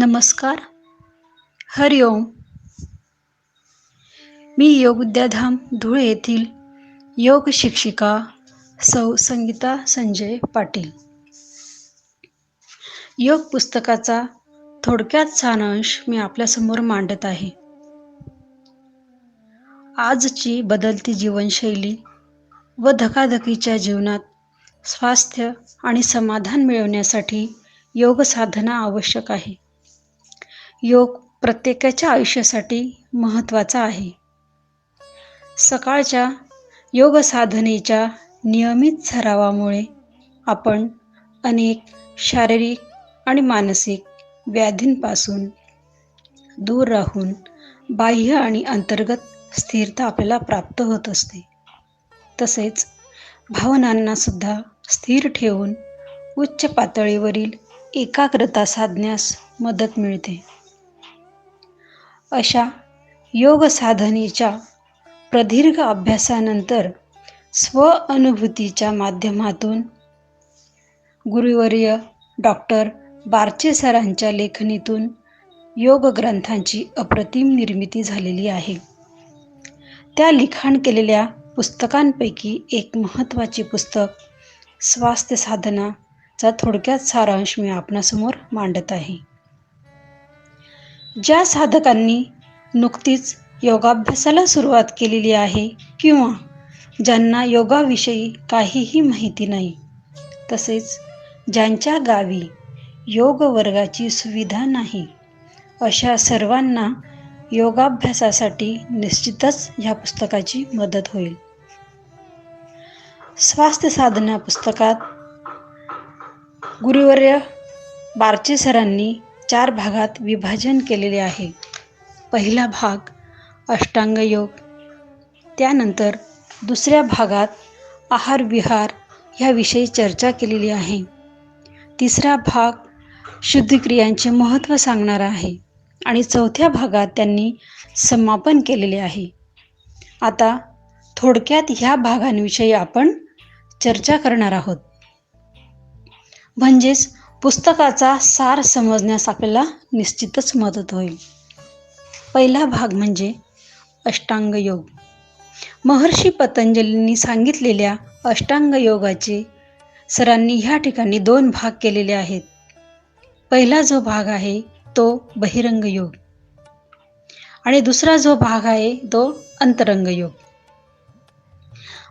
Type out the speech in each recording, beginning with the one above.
नमस्कार. हरिओम. मी योग विद्याधाम धुळे येथील योग शिक्षिका सौ संगीता संजय पाटील. योग पुस्तकाचा थोडक्यात सारांश मी आपल्यासमोर मांडत आहे. आजची बदलती जीवनशैली व धकाधकीच्या जीवनात स्वास्थ्य आणि समाधान मिळवण्यासाठी योग साधना आवश्यक आहे. योग प्रत्येकाच्या आयुष्यासाठी महत्त्वाचा आहे. सकाळच्या योग साधनेच्या नियमित सरावामुळे आपण अनेक शारीरिक आणि मानसिक व्याधींपासून दूर राहून बाह्य आणि अंतर्गत स्थिरता आपल्याला प्राप्त होत असते. तसेच भावनांना सुद्धा स्थिर ठेवून उच्च पातळीवरील एकाग्रता साधण्यास मदत मिळते. अशा योग साधनेच्या प्रदीर्घ अभ्यासानंतर स्वअनुभूतीच्या माध्यमातून गुरुवर्य डॉक्टर बारचे सरांच्या लेखणीतून योग ग्रंथांची अप्रतिम निर्मिती झालेली आहे. त्या लिखाण केलेल्या पुस्तकांपैकी एक महत्त्वाचे पुस्तक स्वास्थ्य साधनाचा थोडक्यात सारांश मी आपणासमोर मांडत आहे. ज्या साधकांनी नुकतीच योगाभ्यासाला सुरुवात केलेली आहे किंवा ज्यांना योगाविषयी काहीही माहिती नाही, तसेच ज्यांच्या गावी योग वर्गाची सुविधा नाही, अशा सर्वांना योगाभ्यासासाठी निश्चितच ह्या पुस्तकाची मदत होईल. स्वास्थ्य साधना पुस्तकात गुरुवर्य बारचे सरांनी 4 भागात विभाजन केलेले आहे. पहिला भाग अष्टांग योग, त्यानंतर दुसऱ्या भागात आहार विहार ह्याविषयी चर्चा केलेली आहे. तिसरा भाग शुद्धिक्रियांचे महत्त्व सांगणारा आहे आणि चौथ्या भागात त्यांनी समापन केलेले आहे. आता थोडक्यात ह्या भागांविषयी आपण चर्चा करणार आहोत. म्हणजेच पुस्तकाचा सार समजण्यास आपल्याला निश्चितच मदत होईल. पहिला भाग म्हणजे अष्टांग योग. महर्षी पतंजलींनी सांगितलेल्या अष्टांग योगाचे सरांनी ह्या ठिकाणी 2 भाग केलेले आहेत. पहिला जो भाग आहे तो बहिरंग योग आणि दुसरा जो भाग आहे तो अंतरंग योग.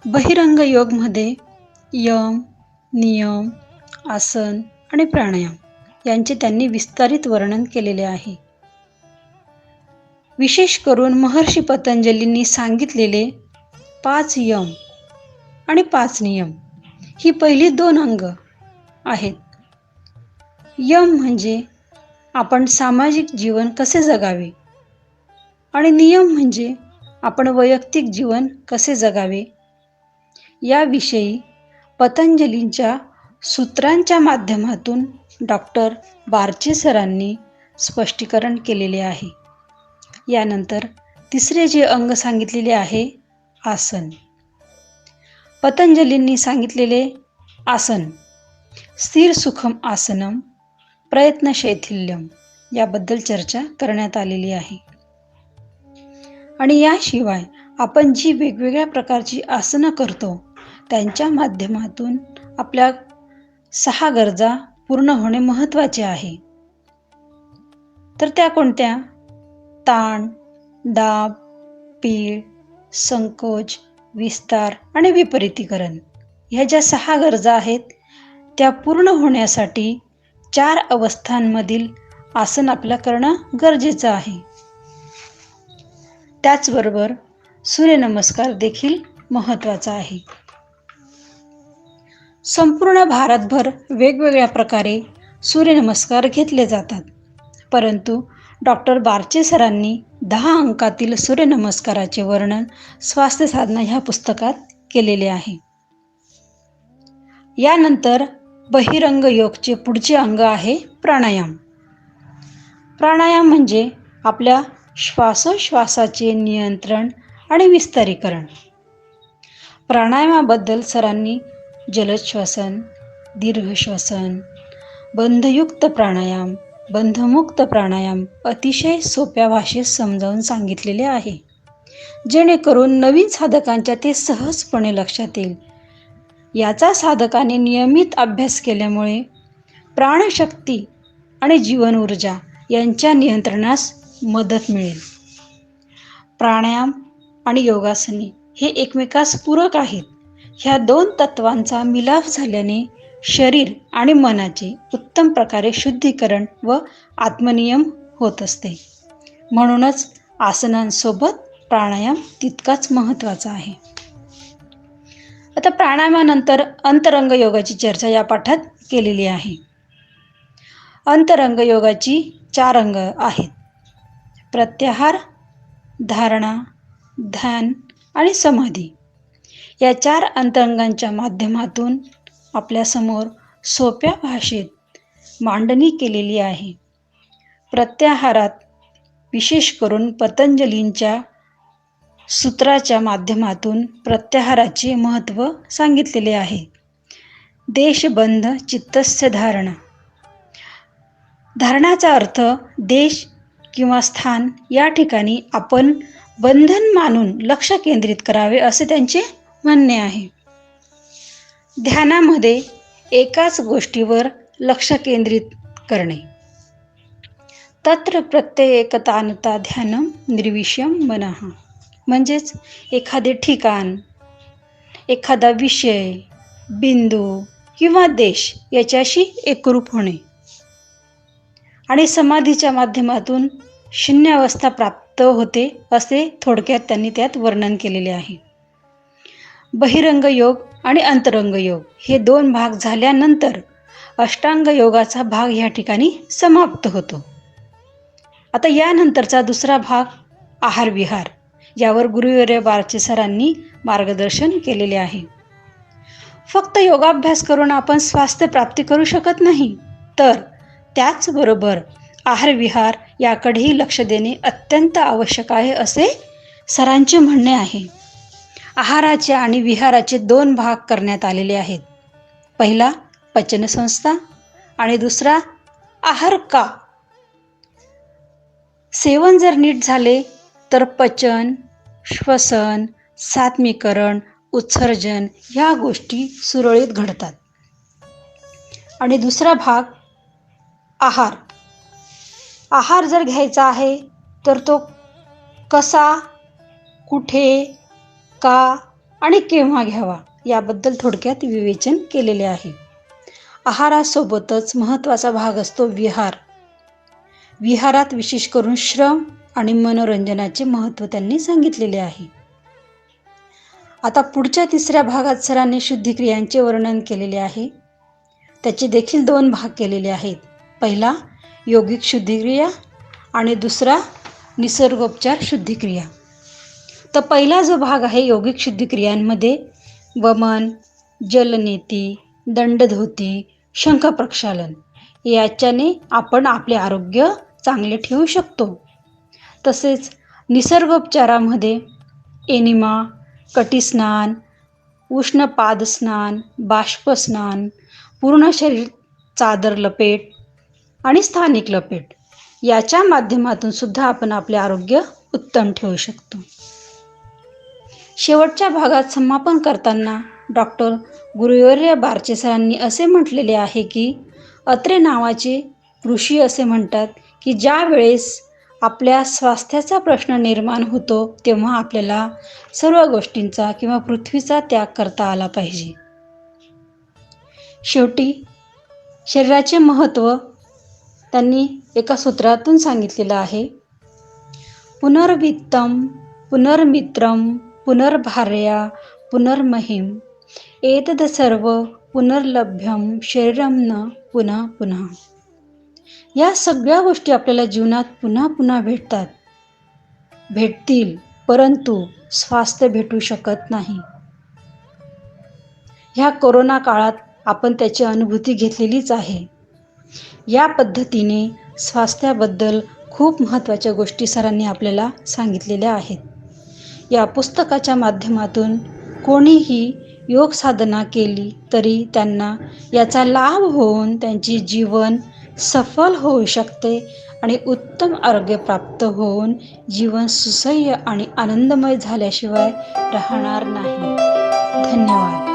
बहिरंग योगमध्ये यम, नियम, आसन आणि प्राणायाम यांचे त्यांनी विस्तारित वर्णन केलेले आहे. विशेष करून महर्षी पतंजलींनी सांगितलेले 5 यम आणि 5 नियम ही पहिली 2 अंग आहेत. यम म्हणजे आपण सामाजिक जीवन कसे जगावे आणि नियम म्हणजे आपण वैयक्तिक जीवन कसे जगावे याविषयी पतंजलींच्या सूत्रांच्या माध्यमातून डॉक्टर बारचे सरांनी स्पष्टीकरण केलेले आहे. यानंतर तिसरे जे अंग सांगितलेले आहे आसन. पतंजलींनी सांगितलेले आसन स्थिर सुखम आसनम प्रयत्न शैथिल्यम याबद्दल चर्चा करण्यात आलेली आहे. आणि याशिवाय आपण जी वेगवेगळ्या प्रकारची आसनं करतो त्यांच्या माध्यमातून आपल्या 6 गरजा पूर्ण होणे महत्त्वाचे आहे. तर त्या कोणत्या? ताण, दाब, पीळ, संकोच, विस्तार आणि विपरीतीकरण ह्या ज्या 6 गरजा आहेत त्या पूर्ण होण्यासाठी 4 अवस्थांमधील आसन आपल्याला करणं गरजेचं आहे. त्याचबरोबर सूर्यनमस्कार देखील महत्त्वाचा आहे. संपूर्ण भारतभर वेगवेगळ्या प्रकारे सूर्यनमस्कार घेतले जातात, परंतु डॉक्टर बारचे सरांनी 10 अंकातील सूर्यनमस्काराचे वर्णन स्वास्थ्य साधना ह्या पुस्तकात केलेले आहे. यानंतर बहिरंग योगचे पुढचे अंग आहे प्राणायाम. प्राणायाम म्हणजे आपल्या श्वासोश्वासाचे नियंत्रण आणि विस्तारीकरण. प्राणायामाबद्दल सरांनी जलद श्वसन, दीर्घ श्वसन, बंधयुक्त प्राणायाम बंधमुक्त प्राणायाम अतिशय सोप्या भाषेत समजावून सांगितलेले आहे, जेणेकरून नवीन साधकांच्या ते सहजपणे लक्षात येईल. याचा साधकाने नियमित अभ्यास केल्यामुळे प्राणशक्ती आणि जीवन ऊर्जा यांच्या नियंत्रणास मदत मिळेल. प्राणायाम आणि योगासने हे एकमेकास पूरक आहेत. ह्या दोन तत्वांचा मिलाफ झाल्याने शरीर आणि मनाचे उत्तम प्रकारे शुद्धीकरण व आत्मनियम होत असते. म्हणूनच आसनांसोबत प्राणायाम तितकाच महत्त्वाचा आहे. आता प्राणायामानंतर अंतरंग योगाची चर्चा या पाठात केलेली आहे. अंतरंग योगाची 4 अंग आहेत: प्रत्याहार, धारणा, ध्यान आणि समाधी. या 4 अंतरंगांच्या माध्यमातून आपल्यासमोर सोप्या भाषेत मांडणी केलेली आहे. प्रत्याहारात विशेष करून पतंजलींच्या सूत्राच्या माध्यमातून प्रत्याहाराचे महत्त्व सांगितलेले आहे. देशबंध चित्तस्य धारणा. धारणाचा अर्थ देश किंवा स्थान या ठिकाणी आपण बंधन मानून लक्ष केंद्रित करावे असे त्यांचे म्हणणे आहे. ध्यानामध्ये एकाच गोष्टीवर लक्ष केंद्रित करणे. तत्र प्रत्येकतानता ध्यानम निर्विषयम मनः. म्हणजेच एखादे ठिकाण, एखादा विषय, बिंदू किंवा देश याच्याशी एकरूप होणे. आणि समाधीच्या माध्यमातून शून्यावस्था प्राप्त होते असे थोडक्यात त्यांनी त्यात वर्णन केलेले आहे. बहिरंग योग आणि अंतरंग योग हे 2 भाग झाल्यानंतर अष्टांग योगाचा भाग या ठिकाणी समाप्त होतो. आता यानंतरचा दुसरा भाग आहार विहार, यावर गुरुवर्य बारचे सरांनी मार्गदर्शन केलेले आहे. फक्त योगाभ्यास करून आपण स्वास्थ्य प्राप्ती करू शकत नाही, तर त्याचबरोबर आहार विहार याकडेही लक्ष देणे अत्यंत आवश्यक आहे असे सरांचे म्हणणे आहे. आहाराचे आणि विहाराचे 2 भाग करण्यात आलेले आहेत. पहिला पचनसंस्था आणि दुसरा आहार का. सेवन जर नीट झाले तर पचन, श्वसन, सात्मीकरण, उत्सर्जन ह्या गोष्टी सुरळीत घडतात. आणि दुसरा भाग आहार. आहार जर घ्यायचा आहे तर तो कसा, कुठे, का आणि केव्हा घ्यावा याबद्दल थोडक्यात विवेचन केलेले आहे. आहारासोबतच महत्त्वाचा भाग असतो विहार. विहारात विशेष करून श्रम आणि मनोरंजनाचे महत्त्व त्यांनी सांगितलेले आहे. आता पुढच्या 3ऱ्या भागात सरांनी शुद्धिक्रियांचे वर्णन केलेले आहे. त्याचे देखील 2 भाग केलेले आहेत. पहिला योगिक शुद्धिक्रिया आणि दुसरा निसर्गोपचार शुद्धिक्रिया. तर पहिला जो भाग आहे योगिक शुद्धिक्रियांमध्ये वमन, जलनेती, दंडधोती, शंख प्रक्षालन याच्याने आपण आपले आरोग्य चांगले ठेवू शकतो. तसेच निसर्गोपचारामध्ये एनिमा, कटिस्नान, उष्ण पादस्नान, बाष्पस्नान, पूर्ण शरीर चादर लपेट आणि स्थानिक लपेट याच्या माध्यमातून सुद्धा आपण आपले आरोग्य उत्तम ठेवू शकतो. शेवटच्या भागात समापन करताना डॉक्टर गुरुवर्य बारचे सरांनी असे म्हटलेले आहे की अत्रे नावाचे ऋषी असे म्हणतात की ज्या वेळेस आपल्या स्वास्थ्याचा प्रश्न निर्माण होतो तेव्हा आपल्याला सर्व गोष्टींचा किंवा पृथ्वीचा त्याग करता आला पाहिजे. शेवटी शरीराचे महत्त्व त्यांनी एका सूत्रातून सांगितलेलं आहे. पुनर्वित्तम, पुनर्मित्रम, पुनर्भार्या, पुनर्महिम एतद सर्व पुनर्लभ्यम शरीरम न पुन्हा पुन्हा. या सगळ्या गोष्टी आपल्याला जीवनात पुन्हा पुन्हा भेटतील, परंतु स्वास्थ्य भेटू शकत नाही. ह्या कोरोना काळात आपण त्याची अनुभूती घेतलेलीच आहे. या पद्धतीने स्वास्थ्याबद्दल खूप महत्त्वाच्या गोष्टी सरांनी आपल्याला सांगितलेल्या आहेत. या पुस्तकाच्या माध्यमातून कोणीही योग साधना केली तरी त्यांना याचा लाभ होऊन त्यांचे जीवन सफल होऊ शकते आणि उत्तम आरोग्य प्राप्त होऊन जीवन सुसह्य आणि आनंदमय झाल्याशिवाय राहणार नाही. धन्यवाद.